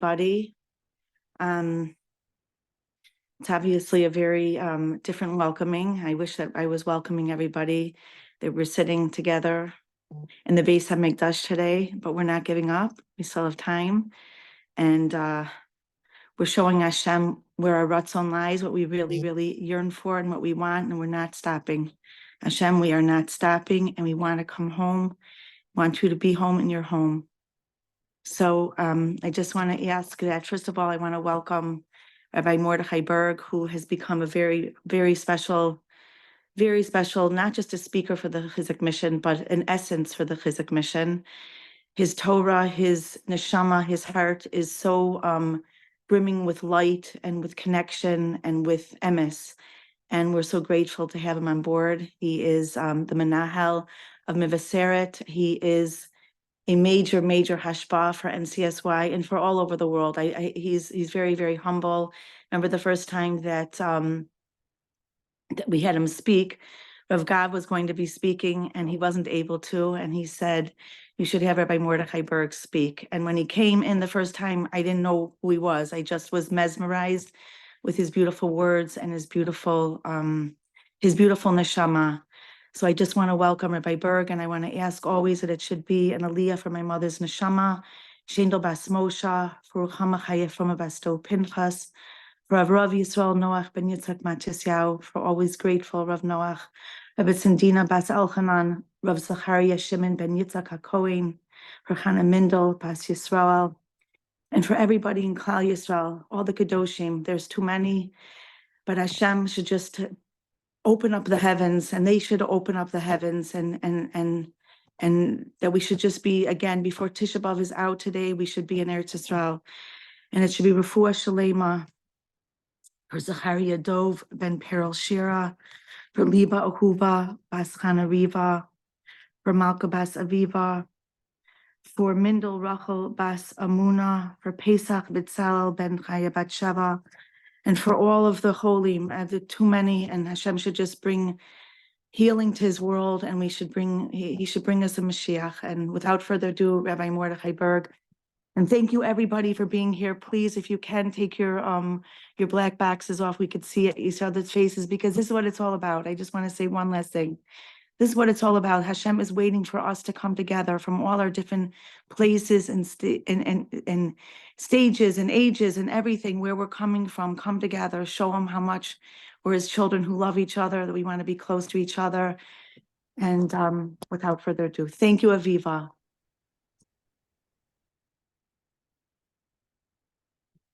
everybody. It's obviously a very different welcoming. I wish that I was welcoming everybody, that we're sitting together in the Beis HaMikdash today, but we're not giving up. We still have time. And we're showing Hashem where our ratzon lies, what we really, really yearn for and what we want, and we're not stopping. Hashem, we are not stopping, and we want to come home, want you to be home in your home. So I just want to ask that, first of all, I want to welcome Rabbi Mordechai Burg, who has become a very, very special, not just a speaker for the Chizuk mission, but an essence for the Chizuk mission. His Torah, his neshama, his heart is so brimming with light and with connection and with emes. And we're so grateful to have him on board. He is the Menahel of Mivaseret. He is a major hashpah for NCSY and for all over the world. He's very, very humble. Remember the first time that we had him speak, Rav Gav was going to be speaking and he wasn't able to. And he said, you should have Rabbi Mordechai Burg speak. And when he came in the first time, I didn't know who he was. I just was mesmerized with his beautiful words and his beautiful neshama. So I just want to welcome Rabbi Burg, and I want to ask always that it should be an aliyah for my mother's neshama, Shendel Bas Moshe, for Ruchama Chaya from Basto Pinchas, for Rav Yisrael Noach ben Yitzchak Matisyahu, for always grateful Rav Noach, Rabbi Sindina Bas Elchanan, Rav Zachariah Shimon ben Yitzchak HaKohen, for Chana Mindel Bas Yisrael, and for everybody in Klal Yisrael, all the Kedoshim. There's too many, but Hashem should just open up the heavens, and they should open up the heavens, and that we should just be, again, before Tisha B'Av is out today, we should be in Eretz Yisrael, and it should be Refuah Shalema for Zachariah Dov ben Perel Shira, for Liba Ahuva Bas Chana Riva, for Malka Bas Aviva, for Mindel Rachel Bas Amuna, for Pesach B'Tzalel ben Chaya Bat Sheva, and for all of the holy, the too many, and Hashem should just bring healing to his world, and he should bring us a Mashiach. And without further ado, Rabbi Mordechai Burg. And thank you everybody for being here. Please, if you can, take your black boxes off. We could see each other's faces, because this is what it's all about. I just want to say one last thing. This is what it's all about. Hashem is waiting for us to come together from all our different places and stages and ages and everything, where we're coming from, come together, show him how much we're his children who love each other, that we want to be close to each other. And without further ado, thank you, Aviva.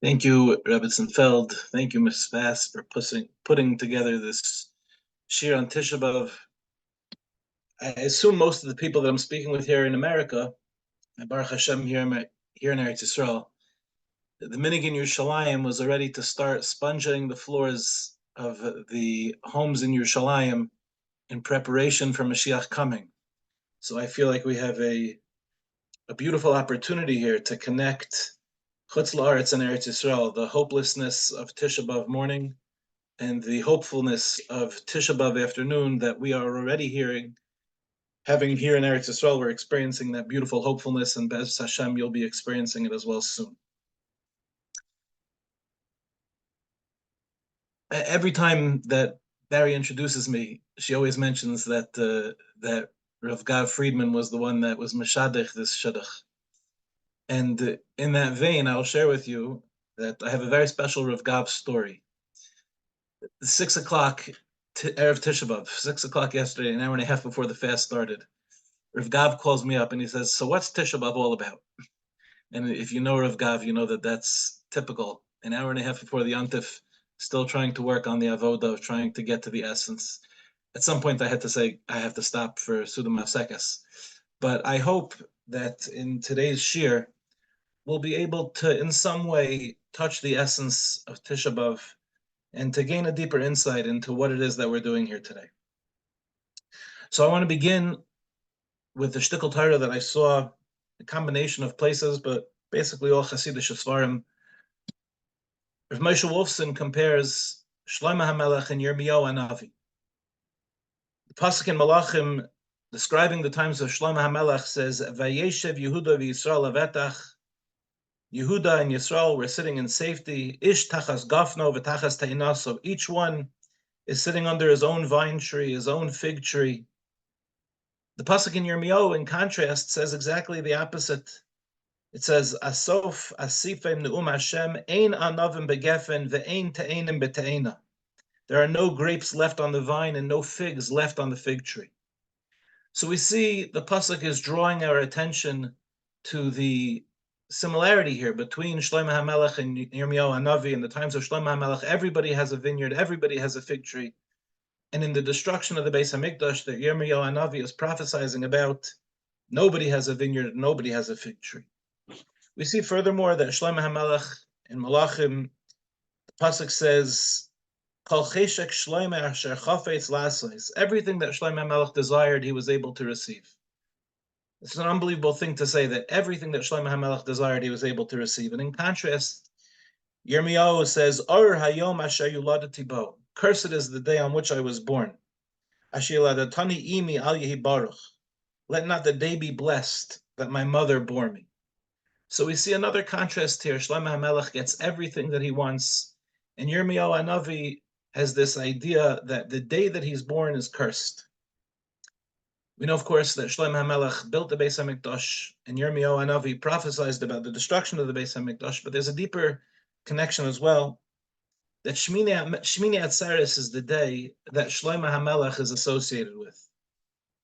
Thank you, Rabbi Sinfeld. Thank you, Ms. Fass, for putting together this shir on Tisha B'Av. I assume most of the people that I'm speaking with here in America, Baruch Hashem here in Eretz Yisrael, the minig in Yerushalayim was already to start sponging the floors of the homes in Yerushalayim in preparation for Mashiach coming. So I feel like we have a beautiful opportunity here to connect Chutz La'aretz and Eretz Yisrael, the hopelessness of Tisha B'Av morning and the hopefulness of Tisha B'Av afternoon that we are already having here in Eretz Yisrael. We're experiencing that beautiful hopefulness, and Be'ez Hashem, you'll be experiencing it as well soon. Every time that Barry introduces me, she always mentions that Rav Gav Friedman was the one that was Meshadech this Shadach. And in that vein, I'll share with you that I have a very special Rav Gav story. 6 o'clock, Erev Tisha B'Av, 6 o'clock yesterday, an hour and a half before the fast started, Rav Gav calls me up and he says, so what's Tisha B'Av all about? And if you know Rav Gav, you know that that's typical. An hour and a half before the Yontif, still trying to work on the avoda of trying to get to the essence. At some point, I had to say, I have to stop for Sudam Afsekas. But I hope that in today's shir, we'll be able to, in some way, touch the essence of Tisha B'Av and to gain a deeper insight into what it is that we're doing here today. So I want to begin with the shtickle Torah that I saw, a combination of places, but basically all Hasidic Svarim. Rav Moshe Wolfson compares Shlomo HaMelech and Yirmiyahu HaNavi. The pasuk in Malachim describing the times of Shlomo HaMelech says, "Vayeshev Yehuda v'Yisrael levetach Yehuda and Yisrael were sitting in safety. Ish tachas gafno v'tachas teinaso. Each one is sitting under his own vine tree, his own fig tree. The pasuk in Yirmiyahu, in contrast, says exactly the opposite. It says, Asof asifem ne'um Hashem, ein anavim begefen ve'ein te'enim bete'ena. There are no grapes left on the vine and no figs left on the fig tree. So we see the pasuk is drawing our attention to the similarity here between Shlomo HaMelech and Yirmiyahu HaNavi. In the times of Shlomo HaMelech, everybody has a vineyard, everybody has a fig tree. And in the destruction of the Beis HaMikdash that Yirmiyahu HaNavi is prophesying about, nobody has a vineyard, nobody has a fig tree. We see furthermore that Shlomo HaMelech in Malachim, the pasuk says, Kol cheshek Shlomo asher chafetz lasos. Everything that Shlomo HaMelech desired, he was able to receive. It's an unbelievable thing to say that everything that Shlomo HaMelech desired, he was able to receive. And in contrast, Yirmiyahu says, Or hayom asher yuladati bo. Cursed is the day on which I was born. Asher yuladatani imi al yehi baruch. Let not the day be blessed that my mother bore me. So we see another contrast here. Shlomo HaMelech gets everything that he wants, and Yirmiyahu HaNavi has this idea that the day that he's born is cursed. We know, of course, that Shlomo HaMelech built the Beis HaMikdash, and Yirmiyahu HaNavi prophesied about the destruction of the Beis HaMikdash, but there's a deeper connection as well, that Shmini Atzeres is the day that Shlomo HaMelech is associated with.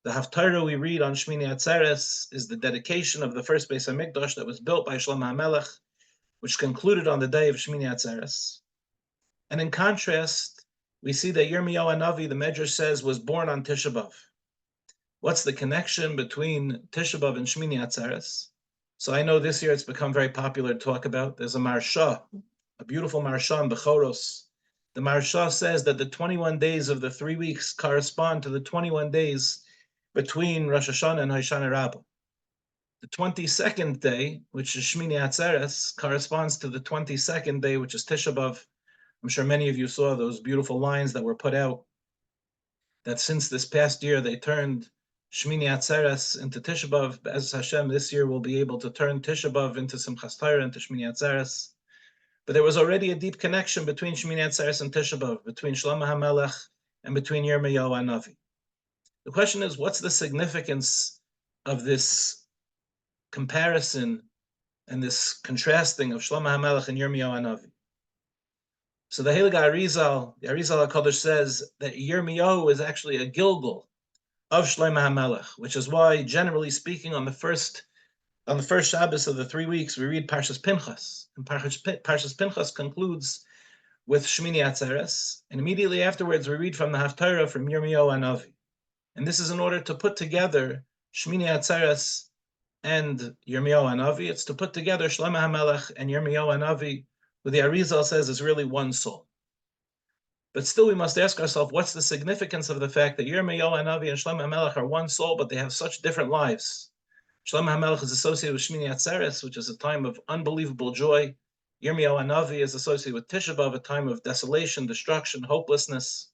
The Haftarah we read on Shmini Atzeres is the dedication of the first Beis HaMikdash that was built by Shlomo HaMelech, which concluded on the day of Shmini Atzeres. And in contrast, we see that Yirmiyahu HaNavi, the Medrash says, was born on Tisha B'Av. What's the connection between Tisha B'Av and Shmini Atzeres? So I know this year it's become very popular to talk about. There's a Marsha, a beautiful Marsha in Bechoros. The Marsha says that the 21 days of the 3 weeks correspond to the 21 days between Rosh Hashanah and Hoshana Rabbah. The 22nd day, which is Shmini Atzeres, corresponds to the 22nd day, which is Tisha B'Av. I'm sure many of you saw those beautiful lines that were put out, that since this past year they turned Shmini Atzeres into Tisha B'Av. As Hashem, this year we'll be able to turn Tisha B'Av into Simchas Torah, into Shmini Atzeres. But there was already a deep connection between Shmini Atzeres and Tisha B'Av, between Shlomo HaMelech and between Yirmiyahu HaNavi. The question is, what's the significance of this comparison and this contrasting of Shlomo HaMelech and Yirmiyahu HaNavi? So the Heilige Arizal, the Arizal HaKadosh says that Yirmiyahu is actually a Gilgal of Shlomo HaMelech, which is why, generally speaking, on the first Shabbos of the 3 weeks, we read Parshas Pinchas. And Parshas Pinchas concludes with Shmini Atzeres, and immediately afterwards we read from the Haftarah from Yirmiyahu HaNavi. And this is in order to put together Shmini Atzeres and Yirmiyahu HaNavi. It's to put together Shlomo HaMelech and Yirmiyahu HaNavi, who the Arizal says is really one soul. But still we must ask ourselves, what's the significance of the fact that Yirmiyahu HaNavi and Shlomo HaMelech are one soul, but they have such different lives? Shlomo HaMelech is associated with Shmini Atzeres, which is a time of unbelievable joy. Yirmiyahu HaNavi is associated with Tisha B'Av, a time of desolation, destruction, hopelessness.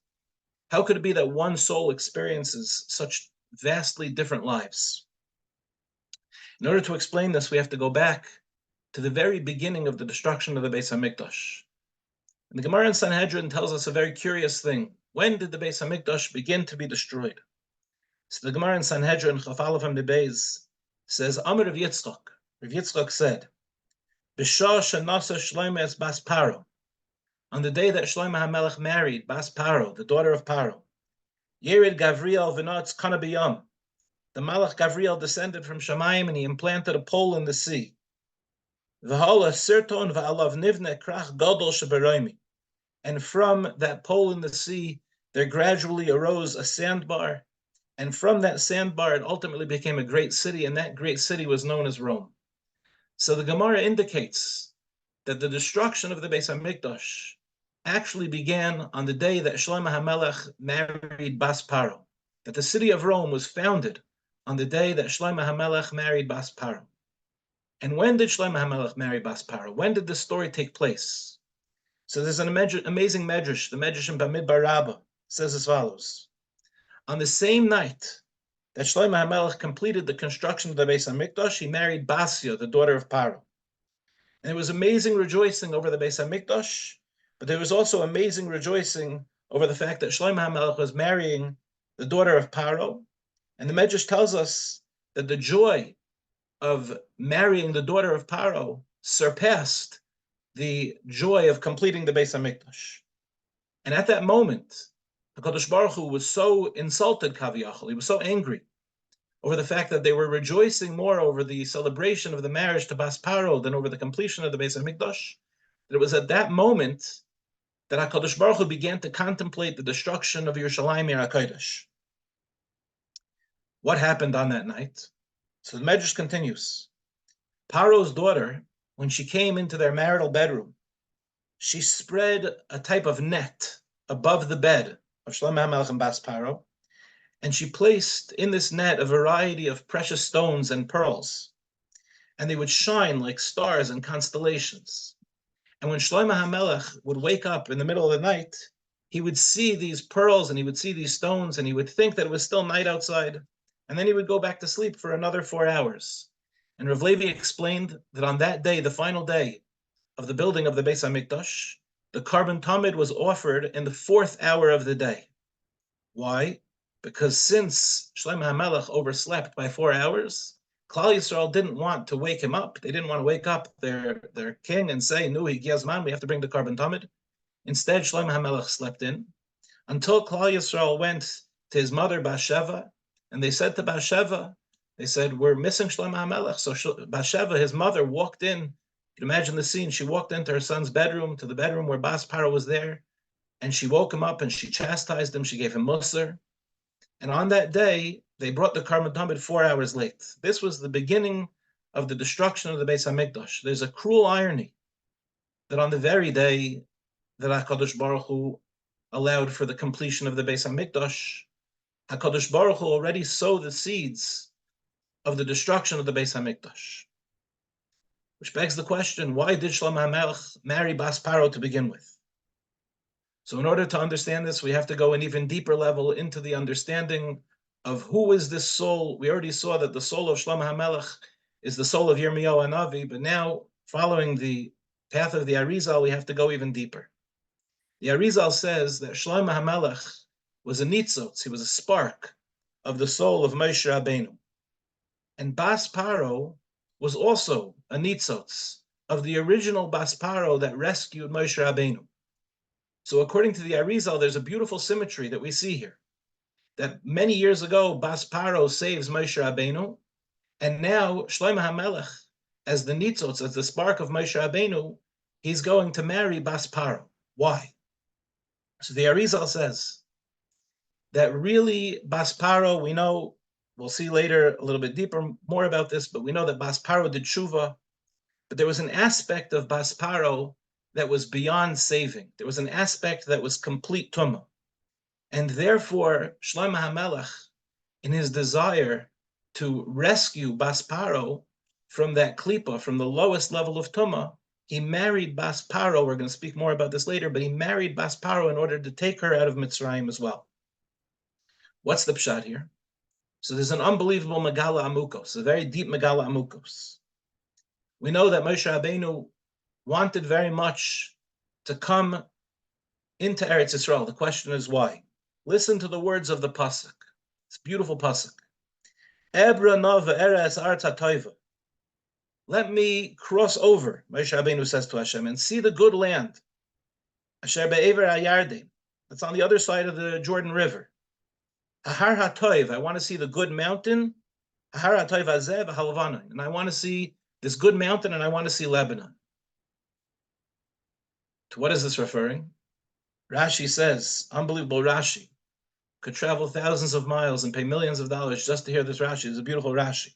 How could it be that one soul experiences such vastly different lives? In order to explain this, we have to go back to the very beginning of the destruction of the Beis HaMikdash. And the Gemara in Sanhedrin tells us a very curious thing. When did the Beis HaMikdash begin to be destroyed? So the Gemara in Sanhedrin, Chaf Aleph Amud Beis, says, Amar Rav Yitzchak. Rav Yitzchak said, B'shah shenasa Shlomo es Bas Paro. On the day that Shlomo HaMelech married Bas Paro, the daughter of Paro, Yerid Gavriel v'notz kana b'yam. The Malach Gavriel descended from Shamayim and he implanted a pole in the sea. V'hala sirton v'alav nivne krach gadol sheberoimi. And from that pole in the sea, there gradually arose a sandbar. And from that sandbar, it ultimately became a great city, and that great city was known as Rome. So the Gemara indicates that the destruction of the Beis HaMikdash actually began on the day that Shlomo HaMelech married Bas Paro, that the city of Rome was founded on the day that Shlomo HaMelech married Bas Paro. And when did Shlomo HaMelech marry Bas Paro? When did this story take place? So there's an amazing medrash, the medrash in Bamidbar Rabbah, says as follows. On the same night that Shlomo HaMelech completed the construction of the Beis HaMikdash, he married Basia, the daughter of Paro. And there was amazing rejoicing over the Beis HaMikdash, but there was also amazing rejoicing over the fact that Shlomo HaMelech was marrying the daughter of Paro. And the Medrash tells us that the joy of marrying the daughter of Paro surpassed the joy of completing the Beis HaMikdash. And at that moment, HaKadosh Baruch Hu was so insulted, Kaviyachal, he was so angry over the fact that they were rejoicing more over the celebration of the marriage to Bas Paro than over the completion of the Beis HaMikdash. It was at that moment that HaKadosh Baruch Hu began to contemplate the destruction of Yerushalayim Yer HaKodesh. What happened on that night? So the Medrash continues. Paro's daughter, when she came into their marital bedroom, she spread a type of net above the bed of Shlomo HaMelech and Bas Paro, and she placed in this net a variety of precious stones and pearls, and they would shine like stars and constellations. And when Shlomo HaMelech would wake up in the middle of the night, he would see these pearls and he would see these stones, and he would think that it was still night outside, and then he would go back to sleep for another 4 hours. And Rav Levi explained that on that day, the final day of the building of the Beis HaMikdash, the carbon tamid was offered in the 4th hour of the day. Why? Because since Shlomo HaMelech overslept by 4 hours, Klal Yisrael didn't want to wake him up. They didn't want to wake up their king and say, "Nu higi hazman, we have to bring the carbon tamid." Instead, Shlomo HaMelech slept in until Klal Yisrael went to his mother Bathsheba, and they said to Bathsheba, they said, "We're missing Shlomo HaMelech." So Bathsheba, his mother, walked in. You can imagine the scene. She walked into her son's bedroom, to the bedroom where Bas Paro was there, and she woke him up and she chastised him. She gave him musar. And on that day, they brought the carbon tamid 4 hours late. This was the beginning of the destruction of the Beis HaMikdash. There's a cruel irony that on the very day that HaKadosh Baruch Hu allowed for the completion of the Beis HaMikdash, HaKadosh Baruch Hu already sowed the seeds of the destruction of the Beis HaMikdash. Which begs the question, why did Shlomo HaMelech marry Bas Paro to begin with? So in order to understand this, we have to go an even deeper level into the understanding of who is this soul. We already saw that the soul of Shlomo HaMelech is the soul of Yirmiyahu Hanavi, but now, following the path of the Arizal, we have to go even deeper. The Arizal says that Shlomo HaMelech was a nitzotz, he was a spark of the soul of Moshe Rabbeinu. And Bas Paro was also a nitzotz of the original Bas Paro that rescued Moshe Rabbeinu. So according to the Arizal, there's a beautiful symmetry that we see here. That many years ago, Bas Paro saves Moshe Rabbeinu, and now Shlomo HaMelech, as the nitzotz, as the spark of Moshe Rabbeinu, he's going to marry Bas Paro. Why? So the Arizal says that really Bas Paro, we know, we'll see later a little bit deeper more about this, but we know that Bas Paro did tshuva, but there was an aspect of Bas Paro that was beyond saving. There was an aspect that was complete tumah. And therefore, Shlomo HaMelech, in his desire to rescue Bas Paro from that klipa, from the lowest level of tumah, he married Bas Paro. We're going to speak more about this later, but he married Bas Paro in order to take her out of Mitzrayim as well. What's the pshat here? So there's an unbelievable Megala Amukos, a very deep Megala Amukos. We know that Moshe Rabbeinu wanted very much to come into Eretz Yisrael. The question is why? Listen to the words of the pasuk. It's a beautiful pasuk. Ebra nova eres arta toiva. Let me cross over, Moshe Rabbeinu says to Hashem, and see the good land. Asher be'ever hayarden. That's on the other side of the Jordan River. Ahar hatoiv. I want to see the good mountain. Ahar hatoiv hazeh v'halvanon. And I want to see this good mountain, and I want to see Lebanon. To what is this referring? Rashi says, unbelievable Rashi, could travel thousands of miles and pay millions of dollars just to hear this Rashi. It's a beautiful Rashi.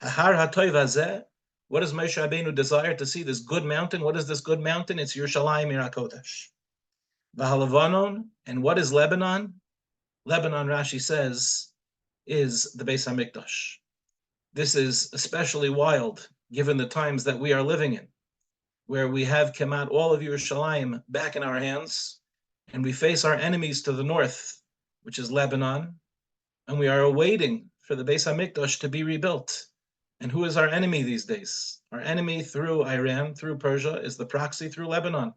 Ahar hatoiv hazeh. What does Moshe Rabbeinu desire to see? This good mountain. What is this good mountain? It's Yerushalayim Yer HaKodesh. V'halavanon. And what is Lebanon? Lebanon, Rashi says, is the Beis HaMikdash. This is especially wild, given the times that we are living in, where we have Kemat, all of Yerushalayim, back in our hands, and we face our enemies to the north, which is Lebanon, and we are awaiting for the Beis HaMikdash to be rebuilt. And who is our enemy these days? Our enemy through Iran, through Persia, is the proxy through Lebanon.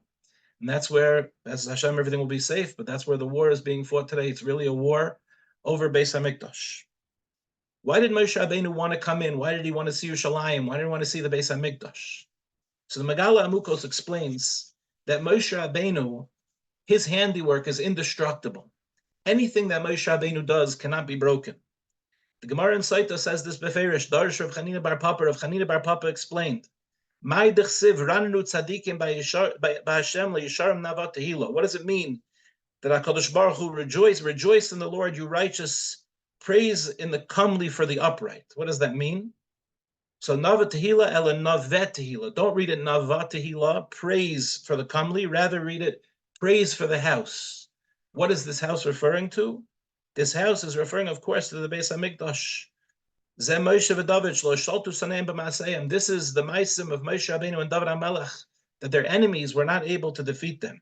And that's where, as Hashem, everything will be safe, but that's where the war is being fought today. It's really a war over Beis HaMikdash. Why did Moshe Rabbeinu want to come in? Why did he want to see Yerushalayim? Why did he want to see the Beis HaMikdash? So the Megala Amukos explains that Moshe Rabbeinu, his handiwork is indestructible. Anything that Moshe Rabbeinu does cannot be broken. The Gemara in Saita says this beferish. Darsh Rav Chanina Bar Papa. Rav Chanina Bar Papa explained. What does it mean that HaKadosh Baruch Hu rejoice in the Lord, you righteous, praise in the comely for the upright? What does that mean? So Nava Tehillah ela Navet Tehillah. Don't read it Nava Tehillah, praise for the comely. Rather read it praise for the house. What is this house referring to? This house is referring, of course, to the Beis HaMikdash. This is the Maisim of Moshe Rabbeinu and David HaMelech, that their enemies were not able to defeat them.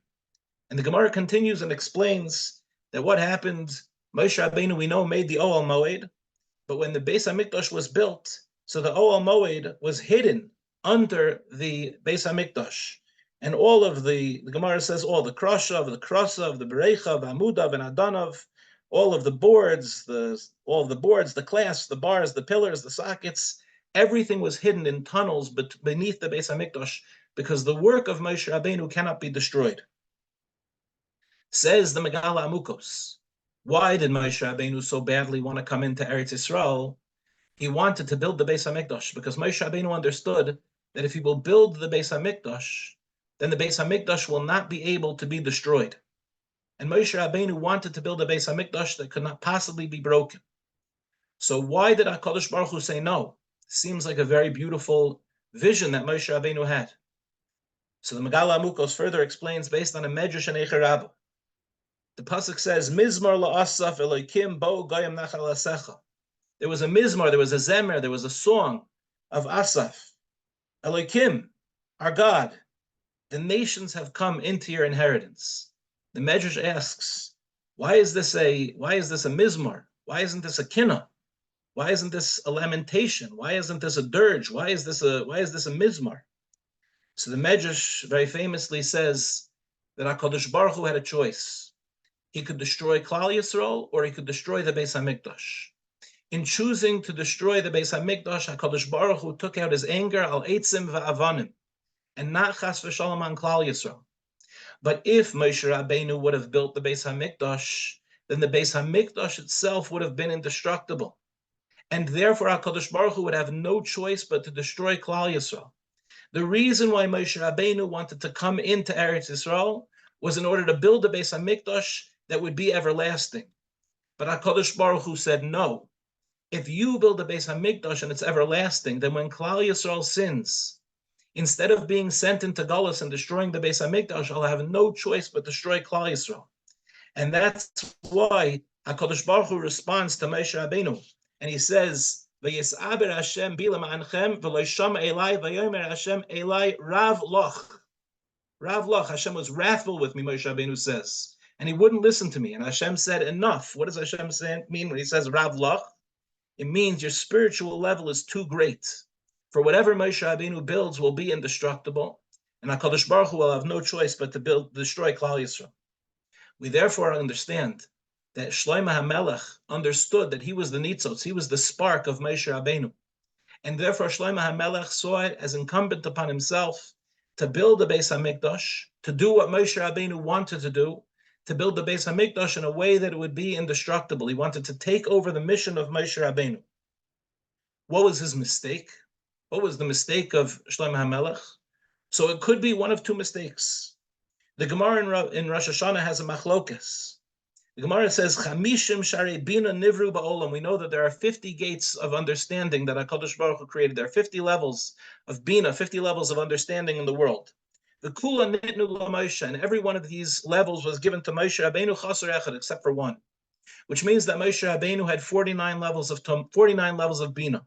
And the Gemara continues and explains that what happened, Moshe Rabbeinu, we know, made the Ohel Moed, but when the Beis HaMikdash was built, so the Ohel Moed was hidden under the Beis HaMikdash. And all of the Gemara says, all the Krashav, the Krasav, the Berechav, Amudav, and Adanav, all of the boards, the clasps, the bars, the pillars, the sockets, everything was hidden in tunnels beneath the Beis HaMikdash, because the work of Moshe Rabbeinu cannot be destroyed. Says the Megala Amukos, why did Moshe Rabbeinu so badly want to come into Eretz Yisrael? He wanted to build the Beis HaMikdash, because Moshe Rabbeinu understood that if he will build the Beis HaMikdash, then the Beis HaMikdash will not be able to be destroyed. And Moshe Rabbeinu wanted to build a Beis HaMikdash that could not possibly be broken. So why did HaKadosh Baruch Hu say no? Seems like a very beautiful vision that Moshe Rabbeinu had. So the Megala Amukos further explains based on a Medrash and Eicher Rabbah. The pasuk says, "Mizmar la'asaf Elokim bo goyim nachal asecha." There was a mizmar, there was a zemer, there was a song of Asaf. Elokim, our God, the nations have come into your inheritance. The Medrash asks, why is this a mizmar? Why isn't this a kinna? Why isn't this a lamentation? Why isn't this a dirge? Why is this a mizmar? So the Medrash very famously says that HaKadosh Baruch Hu had a choice. He could destroy Klal Yisrael, or he could destroy the Beis HaMikdash. In choosing to destroy the Beis HaMikdash, HaKadosh Baruch Hu took out his anger al eitzim va'avanim, and not chas v'shalom on Klal Yisrael. But if Moshe Rabbeinu would have built the Beis HaMikdash, then the Beis HaMikdash itself would have been indestructible. And therefore HaKadosh Baruch Hu would have no choice but to destroy Klal Yisrael. The reason why Moshe Rabbeinu wanted to come into Eretz Yisrael was in order to build the Beis HaMikdash that would be everlasting. But HaKadosh Baruch Hu said, no, if you build the Beis HaMikdash and it's everlasting, then when Klal Yisrael sins, instead of being sent into Galus and destroying the Beis HaMikdash, I'll have no choice but destroy Klal Yisrael. And that's why HaKadosh Baruch Hu responds to Moshe Rabbeinu, and he says, "V'yis'aber Hashem bila ma'anchem v'lo shama elai v'yomer Hashem elai rav loch." Rav loch, Hashem was wrathful with me, Moshe Rabbeinu says, and he wouldn't listen to me. And Hashem said, enough. What does Hashem mean when he says rav loch? It means your spiritual level is too great. For whatever Moshe Rabbeinu builds will be indestructible, and HaKadosh Baruch Hu will have no choice but to destroy Klal Yisrael. We therefore understand that Shlomo HaMelech understood that he was the nitzotz, he was the spark of Moshe Rabbeinu, and therefore Shlomo HaMelech saw it as incumbent upon himself to build the Beis HaMikdash, to do what Moshe Rabbeinu wanted to do, to build the Beis HaMikdash in a way that it would be indestructible. He wanted to take over the mission of Moshe Rabbeinu. What was his mistake? What was the mistake of Shlomo HaMelech? So it could be one of two mistakes. The Gemara in Rosh Hashanah has a machlokes. The Gemara says, "Chamishim sharei bina nivru ba'olam." We know that there are 50 gates of understanding that HaKadosh Baruch Hu created. There are 50 levels of bina, 50 levels of understanding in the world. The kula nitnu l'Moshe, and every one of these levels was given to Moshe Rabbeinu chaser echad, except for one, which means that Moshe Rabbeinu had 49 levels of bina.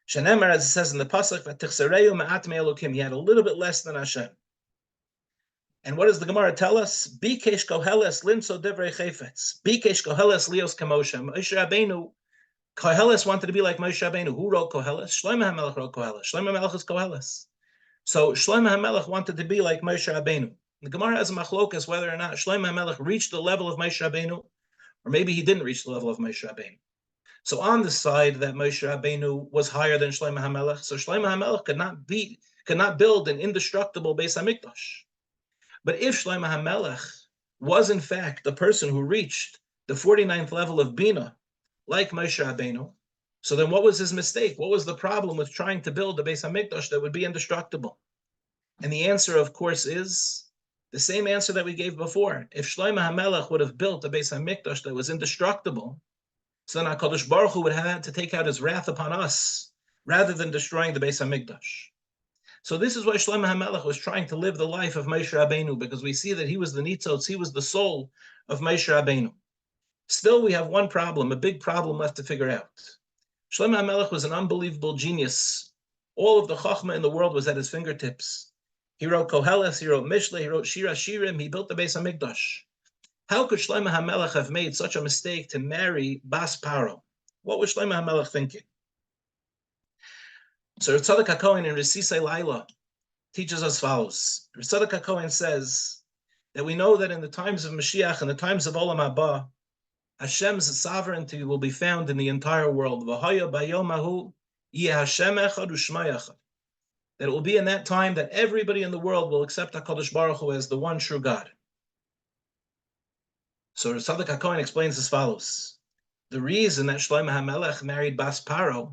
Shenemar, as it says in the pasuk, "V'tichsereu ma'at me'elokim," he had a little bit less than Hashem. And what does the Gemara tell us? Bikesh koheles limso divrei chayfetz. Bikesh koheles lios kamosha. Moshe Rabbeinu Koheles wanted to be like Moshe Rabbeinu. Who wrote Koheles? Shlomo HaMelech wrote Koheles. Shlomo HaMelech is Koheles. So Shlomo HaMelech wanted to be like Moshe Rabbeinu. The Gemara has a machlokas whether or not Shlomo HaMelech reached the level of Moshe Rabbeinu, or maybe he didn't reach the level of Moshe Rabbeinu. So on the side that Moshe Rabbeinu was higher than Shlomo HaMelech, so Shlomo HaMelech could not build an indestructible Beis HaMikdash. But if Shlomo HaMelech was in fact the person who reached the 49th level of Bina, like Moshe Rabbeinu, so then what was his mistake? What was the problem with trying to build a Beis HaMikdash that would be indestructible? And the answer, of course, is the same answer that we gave before. If Shlomo HaMelech would have built a Beis HaMikdash that was indestructible, so then HaKadosh Baruch Hu would have had to take out his wrath upon us rather than destroying the Beis HaMikdash. So this is why Shlomo HaMelech was trying to live the life of Moshe Rabbeinu, because we see that he was the nitzotz, he was the soul of Moshe Rabbeinu. Still, we have one problem, a big problem left to figure out. Shlomo HaMelech was an unbelievable genius. All of the chachma in the world was at his fingertips. He wrote Koheles, he wrote Mishle, he wrote Shira Shirim, he built the Beis HaMikdash. How could Shlomo HaMelech have made such a mistake to marry Bas Paro? What was Shlomo HaMelech thinking? So Tzadok HaKohen in Resisei Laila teaches us as follows. Tzadok HaKohen says that we know that in the times of Mashiach and the times of Olam Haba, Hashem's sovereignty will be found in the entire world. V'haya bayom hahu yeh Hashem echad u'shma echad. That it will be in that time that everybody in the world will accept HaKadosh Baruch Hu as the one true God. So Tzadok HaKohen explains as follows. The reason that Shlomo HaMelech married Bas Paro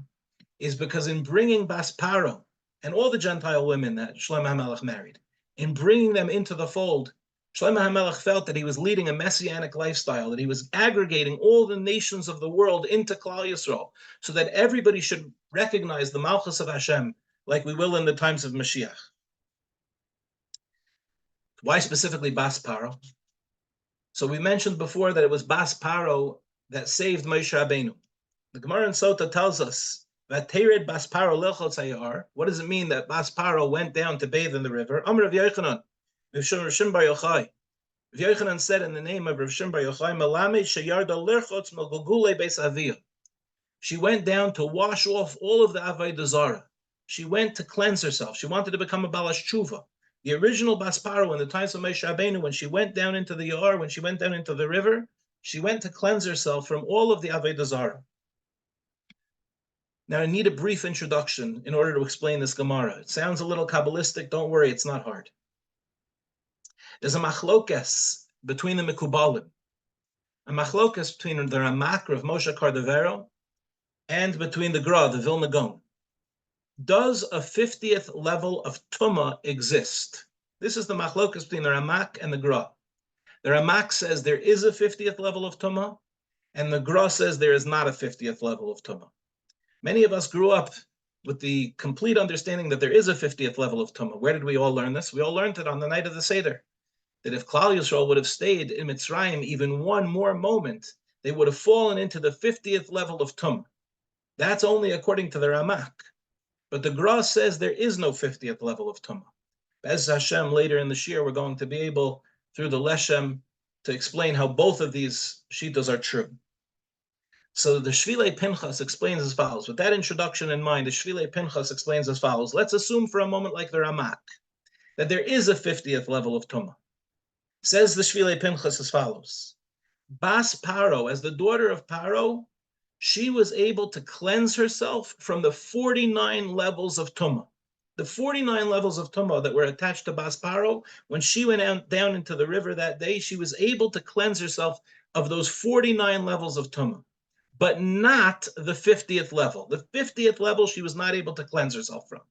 is because in bringing Bas Paro and all the Gentile women that Shlomo HaMelech married, in bringing them into the fold, Shlomo HaMelech felt that he was leading a messianic lifestyle, that he was aggregating all the nations of the world into Klal Yisrael, so that everybody should recognize the Malchus of Hashem, like we will in the times of Mashiach. Why specifically Bas Paro? So we mentioned before that it was Bas Paro that saved Moshe Rabbeinu. The Gemara in Sota tells us that Tered Bas Paro lechotz hayar. What does it mean that Bas Paro went down to bathe in the river? Amar Rav Yochanan, Rav Shimon Bar Yochai. Rav Yochanan said in the name of Rav Shimon Bar Yochai, Malamed sheyarda lechotz melgulgulei beis aviyah. She went down to wash off all of the avodah zarah. She went to cleanse herself. She wanted to become a balash tshuva. The original Bas Paro in the times of Moshe Rabbeinu, when she went down into the Yar, when she went down into the river, she went to cleanse herself from all of the avodah zarah. Now, I need a brief introduction in order to explain this Gemara. It sounds a little Kabbalistic. Don't worry, it's not hard. There's a machlokes between the Mekubalim, a machlokes between the Ramak of Moshe Cardavero and between the Gra, the Vilna Gaon. Does a 50th level of Tumah exist? This is the machlokes between the Ramak and the Gra. The Ramak says there is a 50th level of Tumah, and the Gra says there is not a 50th level of Tumah. Many of us grew up with the complete understanding that there is a 50th level of Tumah. Where did we all learn this? We all learned it on the night of the Seder. That if Klal Yisrael would have stayed in Mitzrayim even one more moment, they would have fallen into the 50th level of Tumah. That's only according to the Ramak. But the Gra says there is no 50th level of Tumah. Bez Hashem, later in the Shir, we're going to be able, through the Leshem, to explain how both of these Shitas are true. So the Shvilei Pinchas explains as follows. With that introduction in mind, the Shvilei Pinchas explains as follows. Let's assume for a moment, like the Ramak, that there is a 50th level of Tumah. Says the Shvilei Pinchas as follows. Bas Paro, as the daughter of Paro, she was able to cleanse herself from the 49 levels of Tumah. The 49 levels of Tumah that were attached to Bas Paro, when she went down into the river that day, she was able to cleanse herself of those 49 levels of Tumah, but not the 50th level. The 50th level she was not able to cleanse herself from.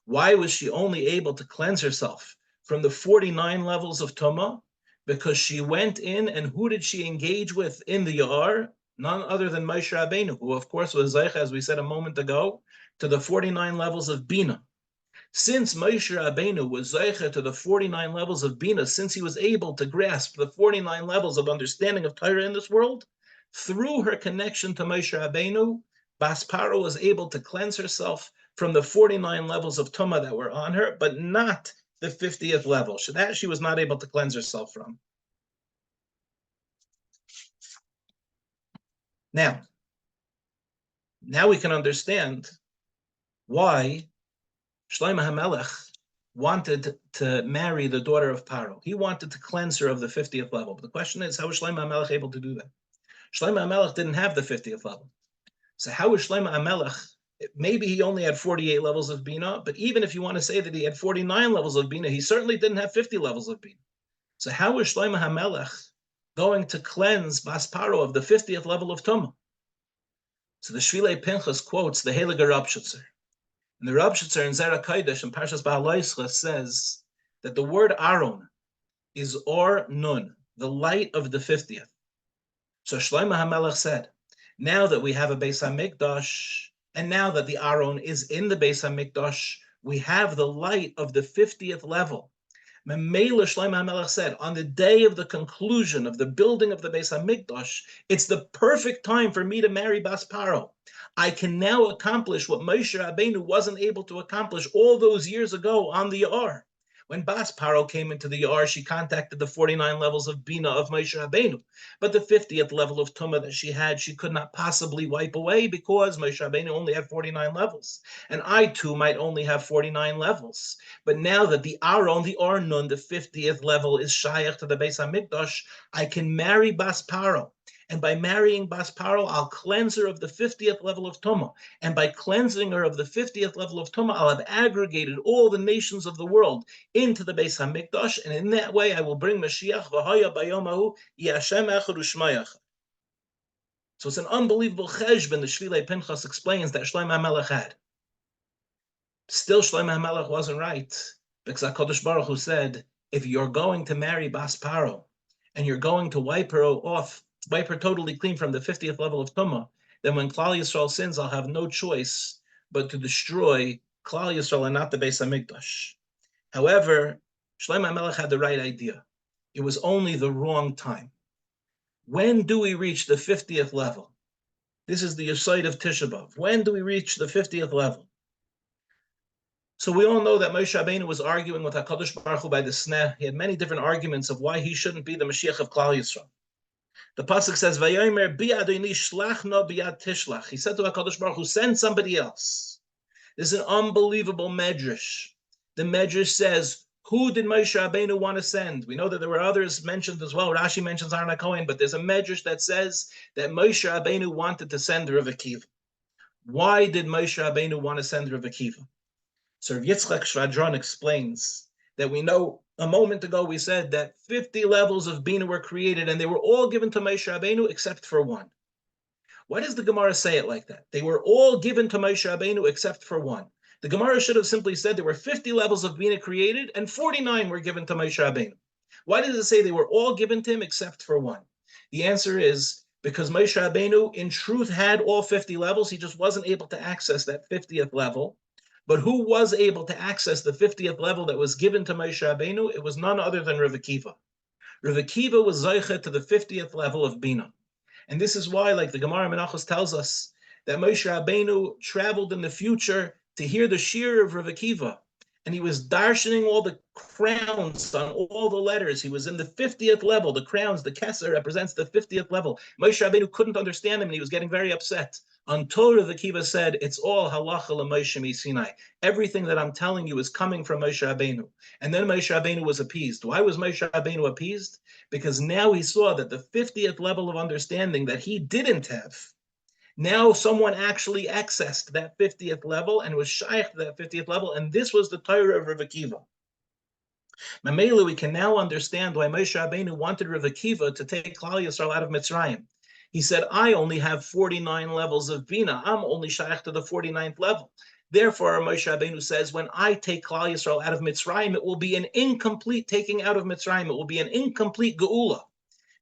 Why was she only able to cleanse herself from the 49 levels of Tumah? Because she went in, and who did she engage with in the Yar? None other than Moshe Rabbeinu, who of course was Zeich, as we said a moment ago, to the 49 levels of Bina. Since Moshe Rabbeinu was Zeich to the 49 levels of Bina, since he was able to grasp the 49 levels of understanding of Torah in this world, through her connection to Moshe Rabbeinu, Bas Paro was able to cleanse herself from the 49 levels of Tumah that were on her, but not the 50th level. So that she was not able to cleanse herself from. Now, Now we can understand why Shlomo HaMelech wanted to marry the daughter of Paro. He wanted to cleanse her of the 50th level. But the question is, how was Shlomo HaMelech able to do that? Shlomo HaMelech didn't have the 50th level. So how was Shlomo HaMelech? Maybe he only had 48 levels of Bina, but even if you want to say that he had 49 levels of Bina, he certainly didn't have 50 levels of Bina. So how was Shlomo HaMelech going to cleanse Bas Paro of the 50th level of Tumah? So the Shvilei Pinchas quotes the Heilige Rabshitzer. And the Rabshitzer in Zera Kodesh in Parshas Ba'aloischa says that the word Aron is Or Nun, the light of the 50th. So Shlomo HaMelech said, now that we have a Beis HaMikdash, and now that the Aron is in the Beis HaMikdash, we have the light of the 50th level. Memela Shlomo HaMelech said, on the day of the conclusion of the building of the Beis HaMikdash, it's the perfect time for me to marry Bas Paro. I can now accomplish what Moshe Rabbeinu wasn't able to accomplish all those years ago on the Yar. When Bas Paro came into the Yar, she contacted the 49 levels of Bina of Moshe Rabbeinu. But the 50th level of Tumah that she had, she could not possibly wipe away because Moshe Rabbeinu only had 49 levels. And I too might only have 49 levels. But now that the Aron, the Arnun, the 50th level is Shayach to the Beis HaMikdash, I can marry Bas Paro. And by marrying Bas Paro, I'll cleanse her of the 50th level of Tumah. And by cleansing her of the 50th level of Tumah, I'll have aggregated all the nations of the world into the Beis HaMikdash. And in that way, I will bring Mashiach, V'haya bayomahu, Yashem echad u'shmayach. So it's an unbelievable cheshbon the Shvilei Pinchas explains that Shlomo HaMelech had. Still, Shlomo HaMelech wasn't right, because HaKadosh Baruch Hu said, if you're going to marry Bas Paro, and you're going to wipe her totally clean from the 50th level of Tumah, then when Klal Yisrael sins, I'll have no choice but to destroy Klal Yisrael and not the Beis HaMikdash. However, Shlomo HaMelech had the right idea. It was only the wrong time. When do we reach the 50th level? This is the Yesod of Tisha B'Av. When do we reach the 50th level? So we all know that Moshe Rabbeinu was arguing with HaKadosh Baruch Hu by the Sneh. He had many different arguments of why he shouldn't be the Mashiach of Klal Yisrael. The pasuk says, "Vayomer bi Adoni shlachna biyad tishlach." He said to HaKadosh Baruch Hu, "Send somebody else." This is an unbelievable medrash. The medrash says, "Who did Moshe Rabbeinu want to send?" We know that there were others mentioned as well. Rashi mentions Aaron HaKohen, but there's a medrash that says that Moshe Rabbeinu wanted to send Rav Akiva. Why did Moshe Rabbeinu want to send Rav Akiva? So Rav Yitzchak Shvadron explains that we know a moment ago we said that 50 levels of Bina were created and they were all given to Moshe Rabbeinu except for one. Why does the Gemara say it like that? They were all given to Moshe Rabbeinu except for one. The Gemara should have simply said there were 50 levels of Bina created and 49 were given to Moshe Rabbeinu. Why does it say they were all given to him except for one? The answer is because Moshe Rabbeinu in truth had all 50 levels. He just wasn't able to access that 50th level. But who was able to access the 50th level that was given to Moshe Rabbeinu? It was none other than Rav Akiva. Rav Akiva was Zoche to the 50th level of Bina. And this is why, like the Gemara Menachos tells us, that Moshe Rabbeinu traveled in the future to hear the shir of Rav Akiva. And he was darshaning all the crowns on all the letters. He was in the 50th level. The crowns, the Kesser represents the 50th level. Moshe Rabbeinu couldn't understand him and he was getting very upset. Until Rav Akiva said, it's all halacha l'Moshe miSinai. Everything that I'm telling you is coming from Moshe Rabbeinu. And then Moshe Rabbeinu was appeased. Why was Moshe Rabbeinu appeased? Because now he saw that the 50th level of understanding that he didn't have, now someone actually accessed that 50th level and was shaykh to that 50th level, and this was the Torah of Rav Akiva. Mamela, we can now understand why Moshe Rabbeinu wanted Rav Akiva to take Klal Yisrael out of Mitzrayim. He said, I only have 49 levels of Bina. I'm only shaykh to the 49th level. Therefore, Moshe Rabbeinu says, when I take Klal Yisrael out of Mitzrayim, it will be an incomplete taking out of Mitzrayim. It will be an incomplete geula.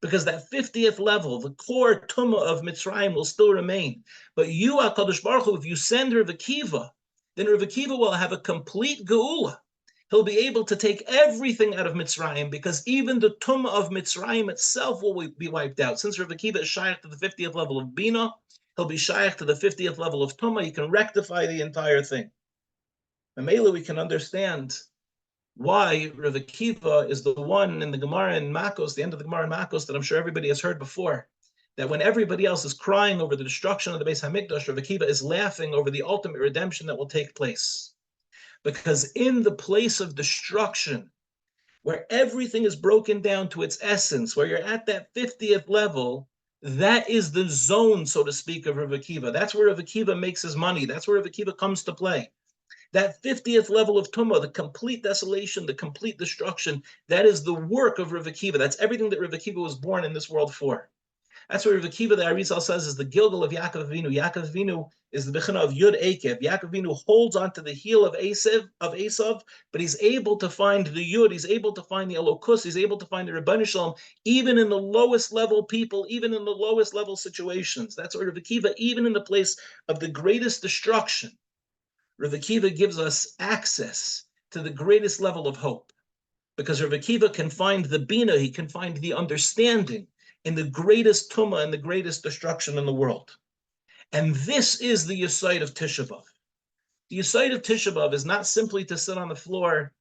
Because that 50th level, the core tumah of Mitzrayim will still remain. But you, HaKadosh Baruch Hu, if you send Rav Akiva, then Rav Akiva will have a complete geula. He'll be able to take everything out of Mitzrayim because even the tumah of Mitzrayim itself will be wiped out. Since Rav Akiva is shaykh to the 50th level of Bina, he'll be shaykh to the 50th level of tumah. He can rectify the entire thing. And mainly we can understand why Rav Akiva is the one in the Gemara in Makos, the end of the Gemara in Makos, that I'm sure everybody has heard before, that when everybody else is crying over the destruction of the Beis Hamikdash, Rav Akiva is laughing over the ultimate redemption that will take place. Because in the place of destruction, where everything is broken down to its essence, where you're at that 50th level, that is the zone, so to speak, of Rav Akiva. That's where Rav Akiva makes his money. That's where Rav Akiva comes to play. That 50th level of Tumah, the complete desolation, the complete destruction, that is the work of Rav Akiva. That's everything that Rav Akiva was born in this world for. That's where Rav Akiva, the Arizal says, is the Gilgal of Yaakov Avinu. Yaakov Avinu is the Bechina of Yud Ekev. Yaakov Avinu holds onto the heel of Esav, but he's able to find the Yud, he's able to find the Elokus, he's able to find the Rebbeinu Shalom, even in the lowest level people, even in the lowest level situations. That's where Rav Akiva, even in the place of the greatest destruction, Rav Akiva gives us access to the greatest level of hope. Because Rav Akiva can find the Bina, he can find the understanding in the greatest tumah and the greatest destruction in the world. And this is the Yesod of Tisha B'Av. The Yesod of Tisha B'Av is not simply to sit on the floor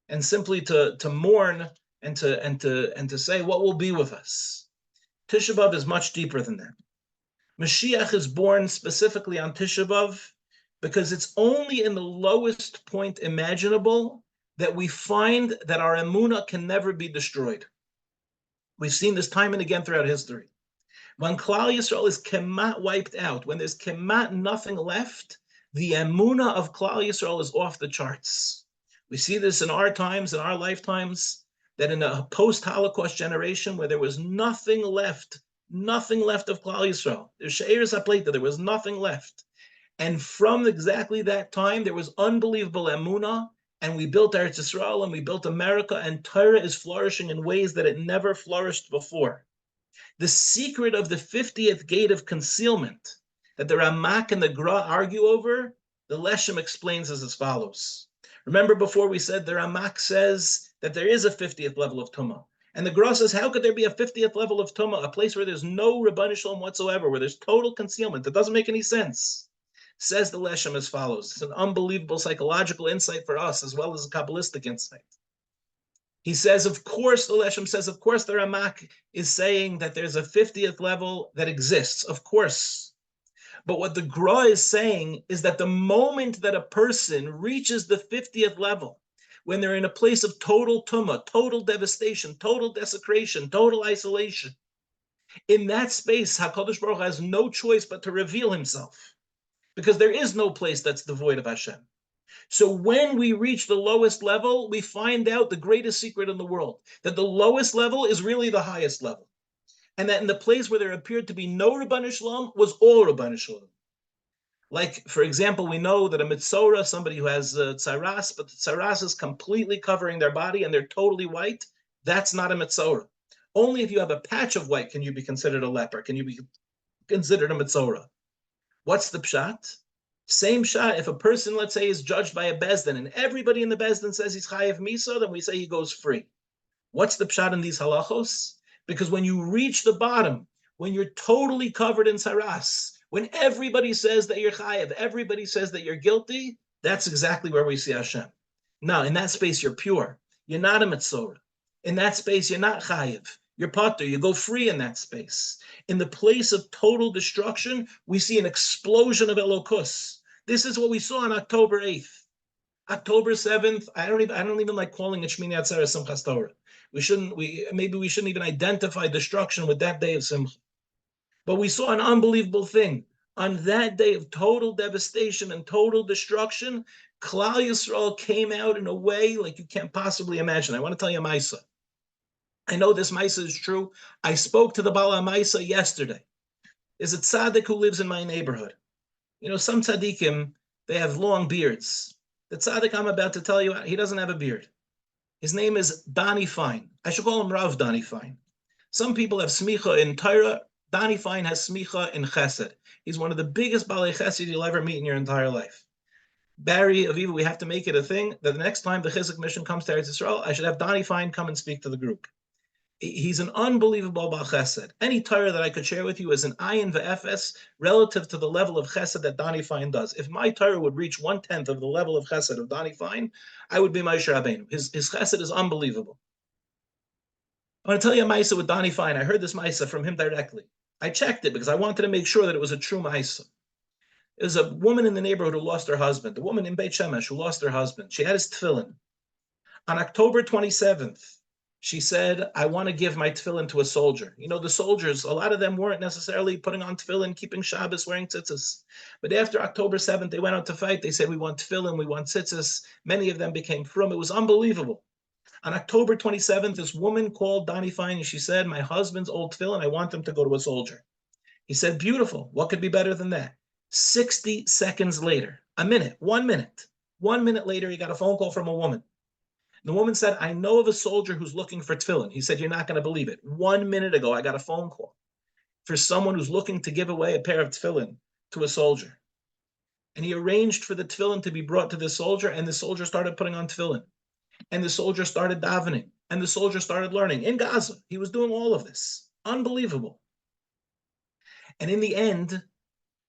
and simply to mourn and to say what will be with us. Tisha B'Av is much deeper than that. Mashiach is born specifically on Tisha B'Av because it's only in the lowest point imaginable that we find that our emunah can never be destroyed. We've seen this time and again throughout history. When Klal Yisrael is kemat wiped out, when there's kemat nothing left, the emunah of Klal Yisrael is off the charts. We see this in our times, in our lifetimes, that in a post-Holocaust generation where there was nothing left of Klal Yisrael. There's She'eres HaPleita, there was nothing left. And from exactly that time, there was unbelievable emunah, and we built Eretz Yisrael, and we built America, and Torah is flourishing in ways that it never flourished before. The secret of the 50th gate of concealment that the Ramak and the Gra argue over, the Leshem explains as follows. Remember before we said the Ramak says that there is a 50th level of Tumah. And the Gra says, how could there be a 50th level of Tumah, a place where there's no Rebbeinu Shalom whatsoever, where there's total concealment? That doesn't make any sense. Says the Leshem as follows. It's an unbelievable psychological insight for us, as well as a Kabbalistic insight. He says, of course, the Leshem says, of course, the Ramak is saying that there's a 50th level that exists, of course. But what the Gra is saying is that the moment that a person reaches the 50th level, when they're in a place of total tumah, total devastation, total desecration, total isolation, in that space, HaKadosh Baruch Hu has no choice but to reveal himself. Because there is no place that's devoid of Hashem. So when we reach the lowest level, we find out the greatest secret in the world, that the lowest level is really the highest level. And that in the place where there appeared to be no Rebbeinu Shalom was all Rebbeinu Shalom. Like, for example, we know that a Mitzorah, somebody who has tsaras, but the tsaras is completely covering their body and they're totally white, that's not a Mitzorah. Only if you have a patch of white can you be considered a leper, can you be considered a Mitzorah. What's the pshat? Same pshat. If a person, let's say, is judged by a bezdin and everybody in the bezdin says he's chayev misa, then we say he goes free. What's the pshat in these halachos? Because when you reach the bottom, when you're totally covered in saras, when everybody says that you're chayev, everybody says that you're guilty, that's exactly where we see Hashem. Now, in that space, you're pure. You're not a mitzorah. In that space, you're not chayev. You're pater. You go free in that space. In the place of total destruction, we see an explosion of Elokus. This is what we saw on October 8th. October 7th, I don't even like calling it Shmini Atzeres Simchas Torah. Maybe we shouldn't even identify destruction with that day of Simcha. But we saw an unbelievable thing. On that day of total devastation and total destruction, Klal Yisrael came out in a way like you can't possibly imagine. I want to tell you a Maisa. I know this Maisa is true. I spoke to the Bala Maisa yesterday. There's a tzaddik who lives in my neighborhood. You know, some tzaddikim, they have long beards. The tzaddik I'm about to tell you, he doesn't have a beard. His name is Dani Fine. I should call him Rav Dani Fine. Some people have smicha in Torah. Dani Fine has smicha in chesed. He's one of the biggest balei chesed you'll ever meet in your entire life. Barry, Aviva, we have to make it a thing that the next time the Chizuk mission comes to Eretz Yisrael, I should have Dani Fine come and speak to the group. He's an unbelievable Baal Chesed. Any Torah that I could share with you is an ayin ve'efes relative to the level of Chesed that Dani Fine does. If my Torah would reach 1/10 of the level of Chesed of Dani Fine, I would be Moshe Rabbeinu. His Chesed is unbelievable. I want to tell you a Maisa with Dani Fine. I heard this Maisa from him directly. I checked it because I wanted to make sure that it was a true ma'isa. There was a woman in the neighborhood who lost her husband, a woman in Beit Shemesh who lost her husband. She had his tefillin. On October 27th, she said, I want to give my tefillin to a soldier. You know, the soldiers, a lot of them weren't necessarily putting on tefillin, keeping Shabbos, wearing tzitzis. But after October 7th, they went out to fight. They said, we want tefillin, we want tzitzis. Many of them became frum. It was unbelievable. On October 27th, this woman called Donnie Fine and she said, my husband's old tefillin, I want them to go to a soldier. He said, beautiful. What could be better than that? 60 seconds later, a minute, 1 minute. 1 minute later, he got a phone call from a woman. The woman said, I know of a soldier who's looking for tefillin. He said, you're not going to believe it. 1 minute ago, I got a phone call for someone who's looking to give away a pair of tefillin to a soldier. And he arranged for the tefillin to be brought to the soldier, and the soldier started putting on tefillin. And the soldier started davening, and the soldier started learning. In Gaza, he was doing all of this. Unbelievable. And in the end,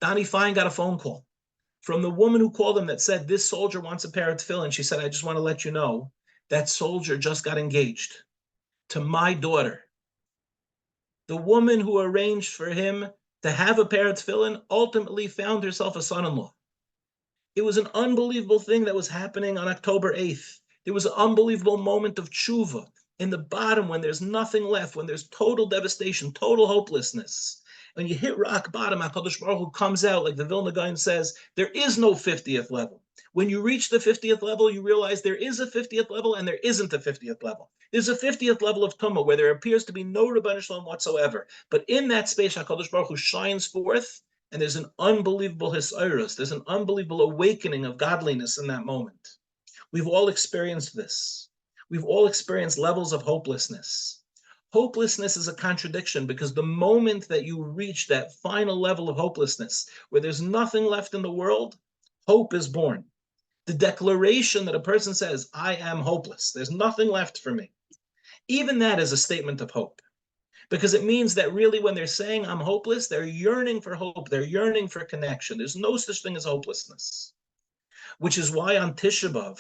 Donnie Fine got a phone call from the woman who called him that said, this soldier wants a pair of tefillin. She said, I just want to let you know that soldier just got engaged to my daughter. The woman who arranged for him to have a pair of tefillin ultimately found herself a son-in-law. It was an unbelievable thing that was happening on October 8th. There was an unbelievable moment of tshuva in the bottom when there's nothing left, when there's total devastation, total hopelessness. When you hit rock bottom, HaKadosh Baruch Hu comes out, like the Vilna Gaon says, there is no 50th level. When you reach the 50th level, you realize there is a 50th level and there isn't a 50th level. There's a 50th level of Tumah where there appears to be no Rebbeinu Shalom whatsoever. But in that space, HaKadosh Baruch Hu shines forth, and there's an unbelievable hisayrus. There's an unbelievable awakening of godliness in that moment. We've all experienced this. We've all experienced levels of hopelessness. Hopelessness is a contradiction because the moment that you reach that final level of hopelessness, where there's nothing left in the world, hope is born. The declaration that a person says, I am hopeless, there's nothing left for me. Even that is a statement of hope. Because it means that really when they're saying I'm hopeless, they're yearning for hope, they're yearning for connection. There's no such thing as hopelessness. Which is why on Tisha B'Av,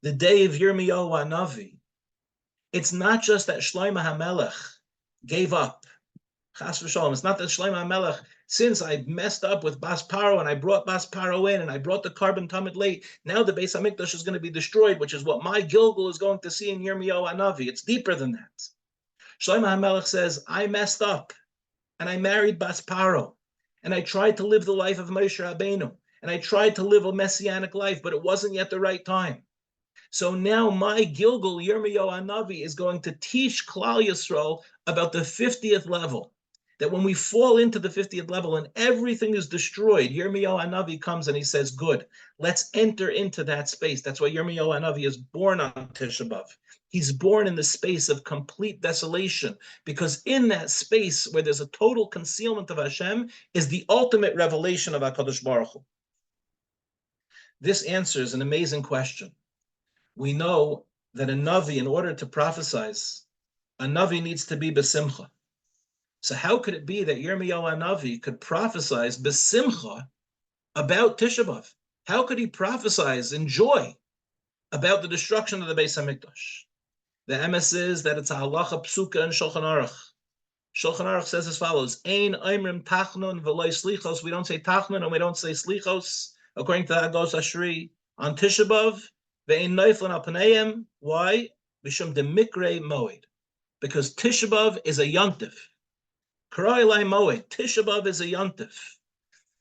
the day of Yirmiyahu HaNavi, it's not just that Shlomo HaMelech gave up. Chas v'shalom. It's not that Shlomo HaMelech, since I messed up with Bas Paro and I brought Bas Paro in and I brought the carbon tamid late, now the Beis HaMikdash is going to be destroyed, which is what my Gilgal is going to see in Yirmiyahu HaNavi. It's deeper than that. Shlomo HaMelech says, I messed up and I married Bas Paro and I tried to live the life of Moshe Rabbeinu and I tried to live a messianic life, but it wasn't yet the right time. So now my Gilgal, Yirmiyahu HaNavi, is going to teach Klal Yisrael about the 50th level. That when we fall into the 50th level and everything is destroyed, Yirmiyahu HaNavi comes and he says, good, let's enter into that space. That's why Yirmiyahu HaNavi is born on Tisha B'Av. He's born in the space of complete desolation, because in that space where there's a total concealment of Hashem is the ultimate revelation of HaKadosh Baruch Hu. This answers an amazing question. We know that a Navi, in order to prophesize, a Navi needs to be besimcha. So how could it be that Yirmiyahu HaNavi could prophesize besimcha about Tisha B'Av? How could he prophesize in joy about the destruction of the Beis HaMikdash? The emes is that it's a halacha psuka in Shulchan Aruch. Shulchan Aruch says as follows, Ein oimrim tachnun v'loi slichos. We don't say tachnun and we don't say slichos, according to Agos Ashri, on Tisha B'Av. Ve'ein noiflin al paneim. Why? B'shum demikre moed. Because Tisha B'Av is a yontif. Karai lai moed. Tisha B'Av is a yontif.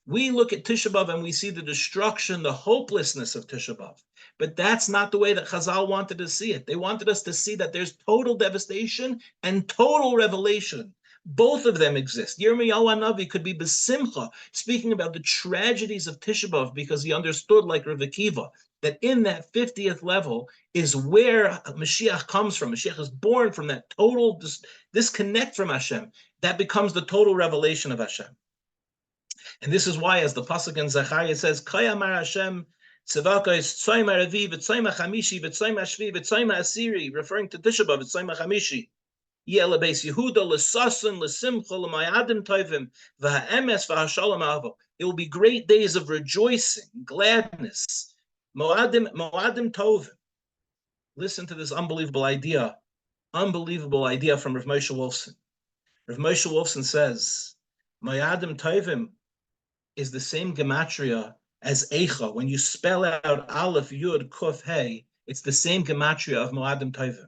We look at Tisha B'Av and we see the destruction, the hopelessness of Tisha B'Av. But that's not the way that Chazal wanted to see it. They wanted us to see that there's total devastation and total revelation. Both of them exist. Yirmiyahu HaNavi could be besimcha, speaking about the tragedies of Tisha B'Av, because he understood, like Rav Akiva, that in that 50th level is where Mashiach comes from. Mashiach is born from that total disconnect from Hashem. That becomes the total revelation of Hashem. And this is why, as the pasuk in Zechariah says, Kayamar Hashem tzavaka is tzayma revi v'tzayma chamishi v'tzayma shvi v'tzayma asiri, referring to Tisha B'Av, v'tzayma chamishi. Yeh lebeis Yehuda l'sasun l'simcha l'mayadim tovim v'ha'emes v'ha'shalom avo. It will be great days of rejoicing, gladness, moadim tovim. Listen to this unbelievable idea from Rav Moshe Wolfson. Rav Moshe Wolfson says Mayadim Tovim is the same gematria as Eicha. When you spell out Aleph, Yud, Kuf, Hey, it's the same gematria of Moadim Tovim.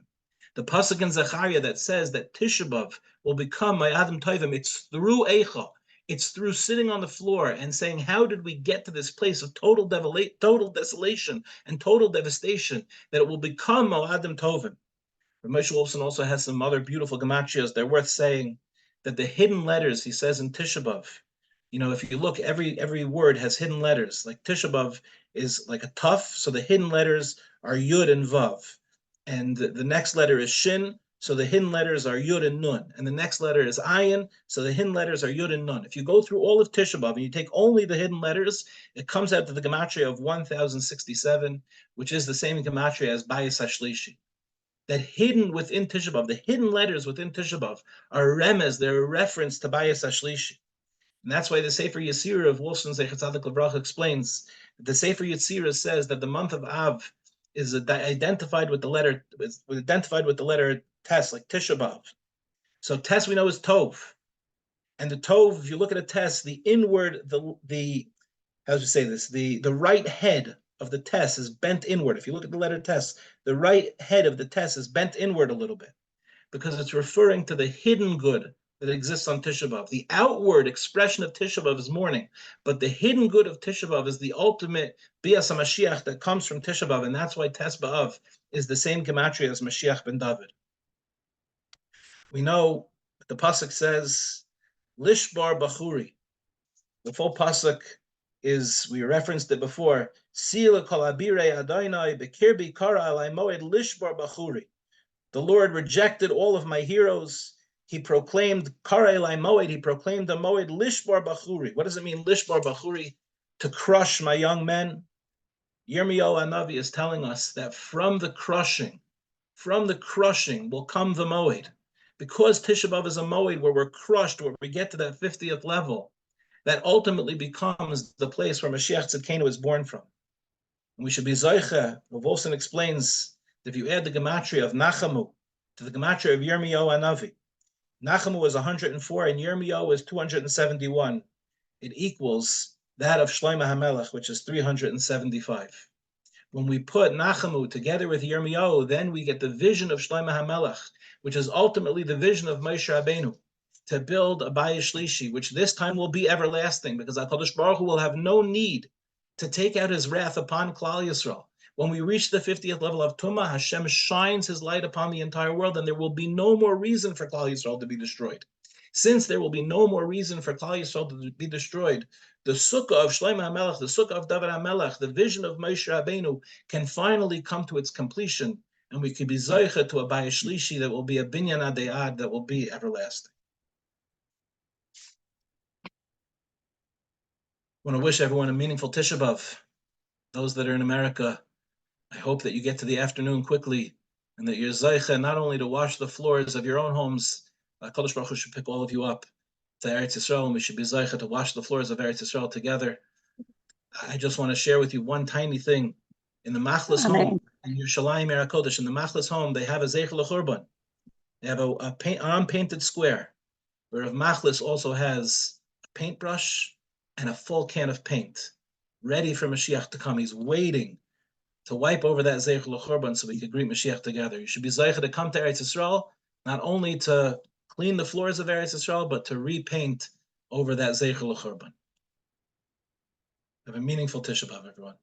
The pasuk in Zechariah that says that Tisha B'Av will become Moadim Tovim, it's through Eicha. It's through sitting on the floor and saying, how did we get to this place of total desolation and total devastation that it will become Moadim Tovim? Moshe Wolfson also has some other beautiful gematrias. They're worth saying that the hidden letters, he says in Tisha B'Av, if you look, every word has hidden letters. Like Tisha B'Av is like a tuf, so the hidden letters are Yud and Vav. And the next letter is Shin, so the hidden letters are Yud and Nun. And the next letter is Ayin, so the hidden letters are Yud and Nun. If you go through all of Tisha B'Av and you take only the hidden letters, it comes out to the gematria of 1067, which is the same gematria as Bayis HaShlishi. That hidden within Tisha B'Av, the hidden letters within Tisha B'Av are remez, they're a reference to Bayis HaShlishi. And that's why the Sefer Yetzirah of Wolfson Zecher Tzadik Levrach explains that the Sefer Yetzirah says that the month of Av is identified with the letter Tes, like Tisha B'Av. So Tes we know is Tov, and the Tov, if you look at a Tes, the inward, the how do you say this? The right head of the Tes is bent inward. If you look at the letter Tes, the right head of the Tes is bent inward a little bit, because it's referring to the hidden good that exists on Tisha B'Av. The outward expression of Tisha B'Av is mourning, but the hidden good of Tisha B'Av is the ultimate Bias HaMashiach that comes from Tisha B'Av, and that's why Tes B'Av is the same gematria as Mashiach ben David. We know the pasuk says, Lishbar Bachuri. The full pasuk is, we referenced it before, Sila kol abirei Adonai bekirbi kara alai moed Lishbar Bachuri. The Lord rejected all of my heroes. He proclaimed Kara Elai Moed. He proclaimed the Moed Lishbar Bachuri. What does it mean, Lishbar Bachuri? To crush my young men. Yirmiyahu Hanavi is telling us that from the crushing will come the Moed. Because Tisha B'Av is a Moed where we're crushed, where we get to that 50th level, that ultimately becomes the place where Mashiach Tzidkenu is born from. And we should be Zoicha. Wolfson explains that if you add the gematria of Nachamu to the gematria of Yirmiyahu Hanavi, Nachamu is 104 and Yirmiyahu is 271. It equals that of Shlomo HaMelech, which is 375. When we put Nachamu together with Yirmiyahu, then we get the vision of Shlomo HaMelech, which is ultimately the vision of Moshe Rabbeinu, to build a Bayis Shlishi, which this time will be everlasting, because HaKadosh Baruch Hu will have no need to take out his wrath upon Klal Yisrael. When we reach the 50th level of Tumah, Hashem shines his light upon the entire world, and there will be no more reason for Klal Yisrael to be destroyed. Since there will be no more reason for Klal Yisrael to be destroyed, the Sukkah of Shlomo HaMelech, the Sukkah of David HaMelech, the vision of Moshe Rabbeinu can finally come to its completion, and we could be Zoicha to a Bayis Shlishi that will be a Binyan Adayad that will be everlasting. I want to wish everyone a meaningful Tisha B'Av. Those that are in America, I hope that you get to the afternoon quickly, and that you're Zoicha not only to wash the floors of your own homes, Kodesh Baruch Hu should pick all of you up to Eretz Yisrael, and we should be Zoicha to wash the floors of Eretz Yisrael together. I just want to share with you one tiny thing. In the Machlis home, in Yerushalayim Eretz Kodesh, in the Machlis home, they have a Zecher L'Churban. They have an unpainted square, where Rav Machlis also has a paintbrush and a full can of paint, ready for Mashiach to come. He's waiting to wipe over that Zecher L'Churban so we could greet Mashiach together. You should be Zeicha to come to Eretz Yisrael, not only to clean the floors of Eretz Yisrael, but to repaint over that Zecher L'Churban. Have a meaningful Tisha B'Av, everyone.